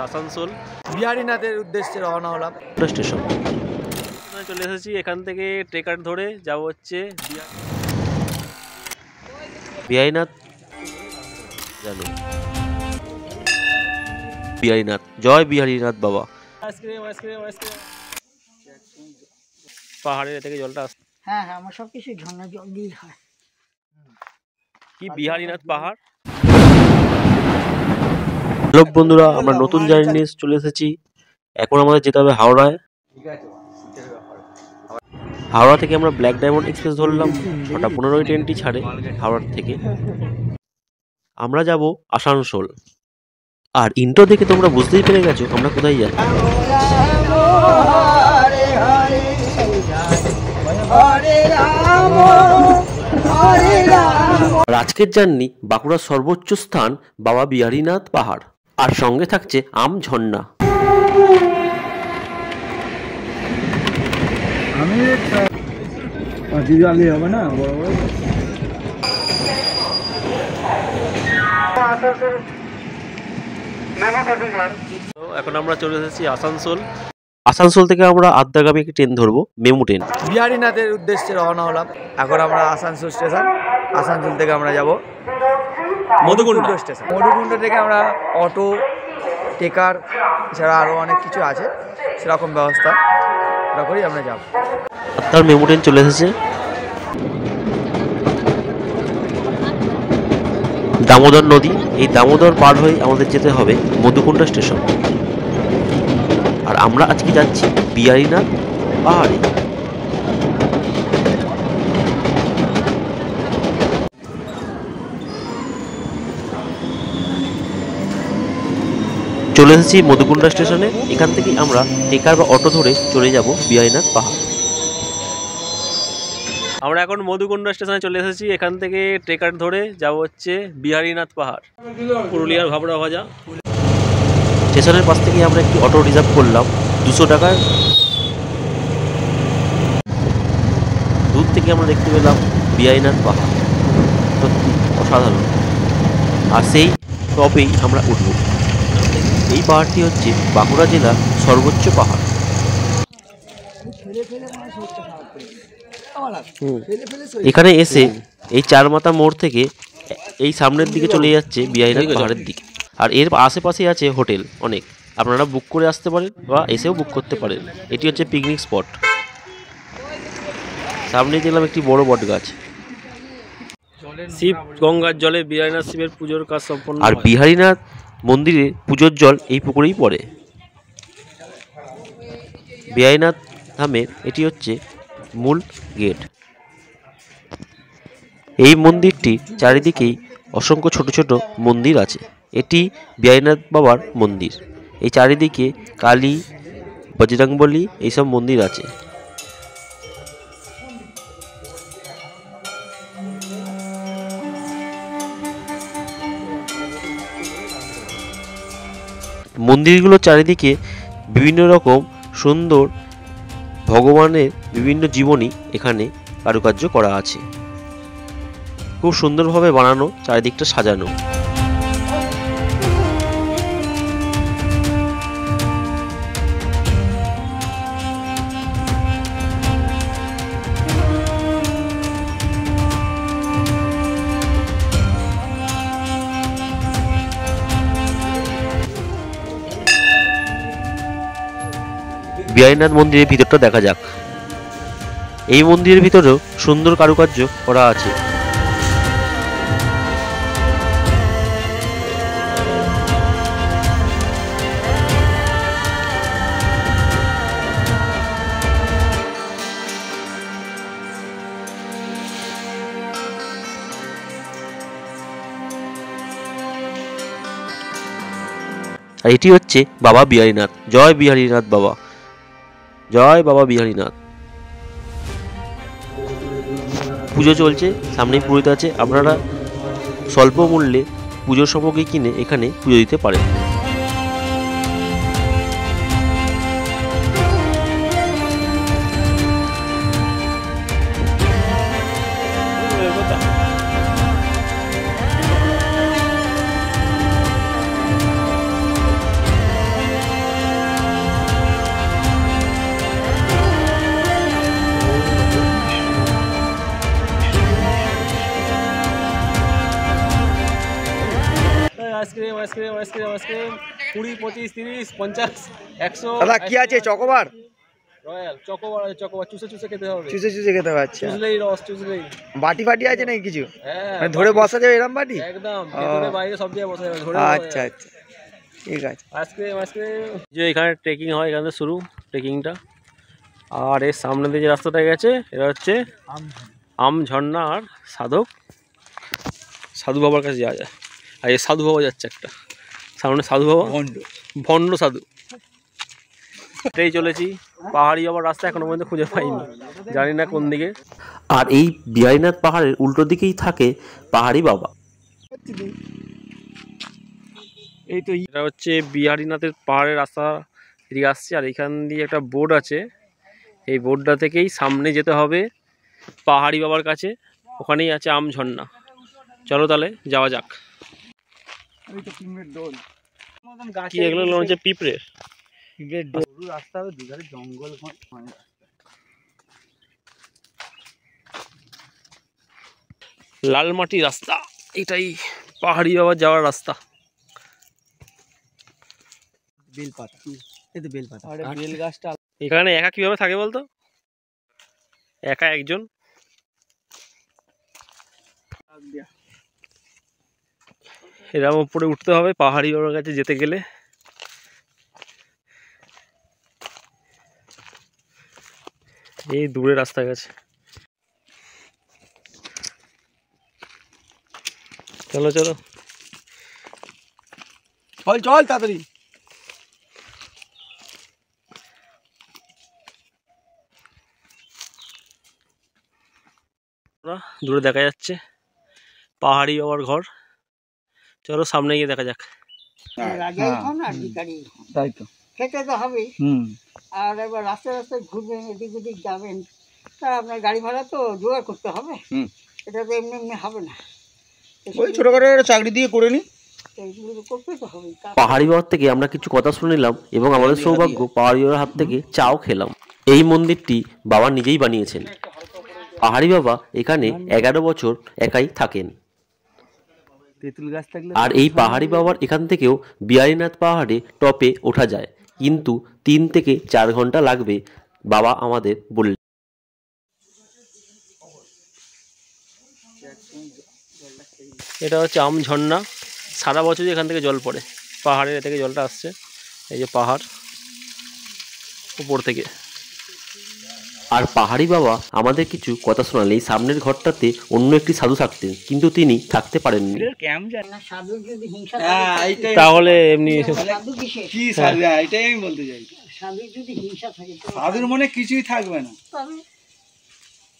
আসানসোল বিহারীনাথের উদ্দেশ্যে রওনা হলাম স্টেশন। চলে এসেছি, এখান থেকে ট্রেকার ধরে যাব হচ্ছে বিহারীনাথ। জানো বিহারীনাথ, জয় বিহারীনাথ বাবা। পাহাড়ের থেকে জলটা আসছে। হ্যাঁ হ্যাঁ, আমার সবকিছু ঝর্ণা জল দিয়ে হয়। কি বিহারীনাথ পাহাড়। হ্যালো বন্ধুরা, আমরা নতুন জার্নি নিয়ে চলে এসেছি। এখন আমাদের যেতে হবে হাওড়ায়। হাওড়া থেকে আমরা ব্ল্যাক ডায়মন্ড এক্সপ্রেস ধরলাম। 6:15 ট্রেনটি ছাড়ে হাওড়া থেকে। আমরা যাব আসানসোল। আর ইন্ট্রো দেখে তোমরা বুঝতেই পেরে গেছো আমরা কোথায় যাচ্ছি। আর আজকের জার্নি বাঁকুড়ার সর্বোচ্চ স্থান বাবা বিহারীনাথ পাহাড়, আর সঙ্গে থাকছে আম ঝর্ণা। হবে না বড় বড়। তো এখন আমরা চলে এসেছি আসানসোল। আসানসোল থেকে আমরা আদ্যাগামী একটি ট্রেন ধরবো, মেমু ট্রেন। বিহারীনাথের উদ্দেশ্যে রওনা হলাম। এখন আমরা আসানসোল স্টেশন। আসানসোল থেকে আমরা যাব মধুকুণ্ড স্টেশন। মধুকুণ্ড থেকে আমরা অটো, টেকার এছাড়া আরও অনেক কিছু আছে, সেরকম ব্যবস্থা করেই আমরা যাব। তার মেমু ট্রেন চলে এসেছে। দামোদর নদী, এই দামোদর পার হয়ে আমাদের যেতে হবে মধুকুণ্ড স্টেশন। আর আমরা আজকে যাচ্ছি বিহারীনাথ পাহাড়ে। চলে এসেছি মধুকুণ্ড স্টেশনে। এখান থেকে আমরা টেকার বা অটো ধরে চলে যাব বিহারীনাথ পাহাড়। আমরা এখন মধুকুণ্ড স্টেশনে চলে এসেছি। এখান থেকে ট্রেকার ধরে যাব হচ্ছে বিহারীনাথ পাহাড়, পুরুলিয়ার ভাবড়া ভাজা। স্টেশনের পাশ থেকে আমরা একটি অটো রিজার্ভ করলাম 200 টাকায়। দূর থেকে আমরা দেখতে পেলাম বিহারীনাথ পাহাড়, সত্যি অসাধারণ। আর সেই টপেই আমরা উঠব। এই পাহাড়টি হচ্ছে বাঁকুড়া জেলার সর্বোচ্চ পাহাড়। এখানে এসে এই চারমাথা মোড় থেকে এই সামনের দিকে চলে যাচ্ছে বিহারীনাথ পাহাড়ের দিকে। আর এর আশেপাশে আছে হোটেল অনেক, আপনারা বুক করে আসতে পারেন বা এসেও বুক করতে পারেন। এটি হচ্ছে পিকনিক স্পট। সামনে দেখলাম একটি বড় বট গাছ। শিব গঙ্গার জলে বিহারীনাথ শিবের পুজোর কাজ সম্পন্ন। আর বিহারীনাথ মন্দিরে পুজোর জল এই পুকুরেই পড়ে। বিহারীনাথ ধামের এটি হচ্ছে মূল গেট। এই মন্দিরটি চারিদিকেই অসংখ্য ছোট ছোট মন্দির আছে। এটি বিহারীনাথ বাবার মন্দির। এই চারিদিকে কালী, বজরংবলী এইসব মন্দির আছে। মন্দিরগুলোর চারিদিকে বিভিন্ন রকম সুন্দর ভগবানের বিভিন্ন জীবনী এখানে কারুকার্য করা আছে। খুব সুন্দরভাবে বানানো, চারিদিকটা সাজানো। বিহারীনাথ মন্দিরের ভিতরটা দেখা যাক। এই মন্দিরের ভিতরেও সুন্দর কারুকার্য করা আছে। আর এটি হচ্ছে বাবা বিহারীনাথ। জয় বিহারীনাথ বাবা, জয় বাবা বিহারীনাথ। পুজো চলছে, সামনেই পুরোহিত আছে। আপনারা স্বল্প মূল্যে পুজোর সামগ্রী কিনে এখানে পুজো দিতে পারেন। Ice cream ice cream ice cream ice cream 20, 25, 30, 50, 100। দাদা কি আছে চকোবার? রয়্যাল চকোবার আছে, চকোবার চুষে চুষে খেতে হবে। চুষে চুষে খেতে পারছে। চুষলেই রস, চুষলেই। বাটি ফাটি আছে নাকি কিছু? হ্যাঁ, মানে ধরে বসা যাবে এরকম বাটি? একদম ভেতরে বাইরে সব জায়গায় বসা যাবে, ধরে আচ্ছা আচ্ছা ঠিক আছে। Ice cream ice cream. যে এখানে ট্রেকিং হয়, এখানে শুরু ট্রেকিংটা। আর এর সামনে দিয়ে যে রাস্তাটা গেছে এটা হচ্ছে আম ঝর্ণা আর সাধু বাবার কাছে যাওয়া যায়। আর এই সাধু বাবা যাচ্ছে একটা, সামনে সাধু বাবা, ভণ্ড সাধু। এটাই চলেছি, পাহাড়ি যাওয়ার রাস্তা এখনো পর্যন্ত খুঁজে পাইনি, জানি না কোন দিকে। আর এই বিহারীনাথ পাহাড়ের উল্টো দিকেই থাকে পাহাড়ি বাবা। এই তো এটা হচ্ছে বিহারীনাথের পাহাড়ের রাস্তা এদিকে আসছে। আর এখান দিয়ে একটা বোর্ড আছে, এই বোর্ডটা থেকেই সামনে যেতে হবে পাহাড়ি বাবার কাছে, ওখানেই আছে আম ঝর্ণা। চলো তাহলে যাওয়া যাক। কি এগুলো হচ্ছে পিঁপড়ে? রাস্তা হবে, দুধারে জঙ্গল, লাল মাটি রাস্তা, এটাই পাহাড়ি বাবার যাওয়ার রাস্তা। বেলপাতা, এই তো বেলপাতা। বেল গাছটা এখানে একা কিভাবে থাকে বলতো? একা একজন? এরকম উপরে উঠতে হবে পাহাড়ি বাবার কাছে যেতে গেলে। এই দূরে রাস্তা গেছে, চলো চলো চল চল তাড়াতাড়ি। দূরে দেখা যাচ্ছে পাহাড়ি বাবার ঘর, চলো সামনে গিয়ে দেখা যাক। রাজাই হন আর ভিখারি হন, তাই তো, খেতে তো হবেই। আর এবার রাস্তায় রাস্তায় ঘুরবেন, এদিক ওদিক যাবেন, তা আপনার গাড়ি ভাড়া তো জোগাড় করতে হবে। এটা তো এমনি এমনি হবে না, ওই ছোটখাটো একটা চাকরি দিয়ে করে নি, এইগুলো তো করতে তো হবে। পাহাড়ি বাবার থেকে আমরা কিছু কথা শুনে নিলাম এবং আমাদের সৌভাগ্য পাহাড়ি বাবার হাত থেকে চাও খেলাম। এই মন্দিরটি বাবা নিজেই বানিয়েছেন। পাহাড়ি বাবা এখানে 11 বছর একাই থাকেন। তেঁতুল গাছ থাকলে আর এই পাহাড়ি বাবার এখান থেকেও বিহারীনাথ পাহাড়ে টপে ওঠা যায়, কিন্তু 3 থেকে 4 ঘন্টা লাগবে বাবা আমাদের বললেন। এটা হচ্ছে আম ঝর্ণা, সারা বছরই এখান থেকে জল পড়ে, পাহাড়ের থেকে জলটা আসছে। এই যে পাহাড় উপর থেকে। আর পাহাড়ি বাবা আমাদের কিছু কথা শোনালেন। এই সামনের ঘরটাতে অন্য একটি সাধু থাকতেন, কিন্তু তিনি থাকতে পারেননি। না, সাধুর যদি হিংসা তাহলে এমনি সাধু কিসের? কি সাধু, এটাই আমি বলতে চাই। সাধুর যদি হিংসা থাকে তো সাধুর মনে কিছুই থাকবে না, তবে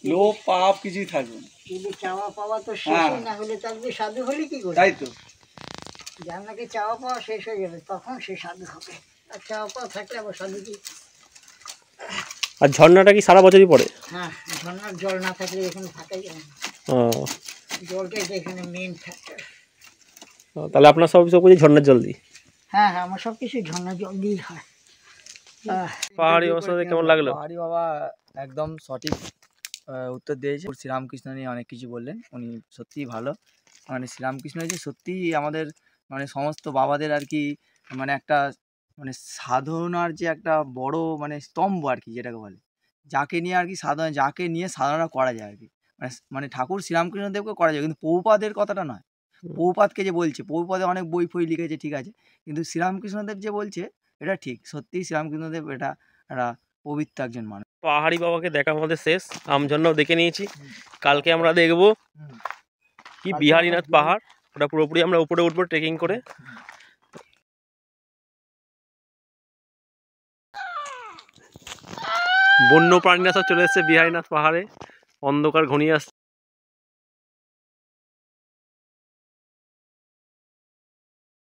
লোভ পাপ কিছুই থাকবে না, যদি চাওয়া পাওয়া তো শেষই না হলে থাকবে, সাধু হলে কি করে? তাই তো। যার নাকি চাওয়া পাওয়া শেষ হয়ে যাবে তখন সে সাধু হবে, আর চাওয়া পাওয়া থাকলে আবার সাধু কি? আর ঝর্ণাটা কি সারা বছরই পড়ে? হ্যাঁ, ঝর্ণার জল না থাকলে এখানে থাকাই যাবে না। জলটাই তো এখানে মেন ফ্যাক্টর। তাহলে আপনার সব কিছু ঝর্ণার জল দিই? হ্যাঁ হ্যাঁ, আমার সব কিছু ঝর্ণার জল দিয়েই হয়। পাহাড়ি অবস্থা কেমন লাগলো? পাহাড়ি বাবা একদম সঠিক উত্তর দিয়েছে। শ্রীরামকৃষ্ণ নিয়ে অনেক কিছু বললেন, উনি সত্যিই ভালো। মানে শ্রীরামকৃষ্ণ যে সত্যিই আমাদের মানে সমস্ত বাবাদের আর কি, মানে একটা মানে সাধনার যে একটা বড় মানে স্তম্ভ আর কি, যেটাকে বলে, যাকে নিয়ে আর কি সাধনা, যাকে নিয়ে সাধনা করা যায় আর কি। মানে ঠাকুর শ্রীরামকৃষ্ণদেবকে করা যায়, কিন্তু প্রভুপাদের কথাটা নয়। প্রভুপাদকে যে বলছে, প্রভুপাদে অনেক বই ফই লিখেছে ঠিক আছে, কিন্তু শ্রীরামকৃষ্ণদেব যে বলছে এটা ঠিক। সত্যিই শ্রীরামকৃষ্ণদেব এটা একটা পবিত্র একজন মানুষ। পাহাড়ি বাবাকে দেখা আমাদের শেষ, আমঝর্ণাও দেখে নিয়েছি। কালকে আমরা দেখব কি বিহারীনাথ পাহাড়, ওটা পুরোপুরি আমরা উপরে উঠবো ট্রেকিং করে। বন্য প্রাণীরা সব চলে এসেছে বিহারীনাথ পাহাড়ে, অন্ধকার ঘনিয়ে আসছে।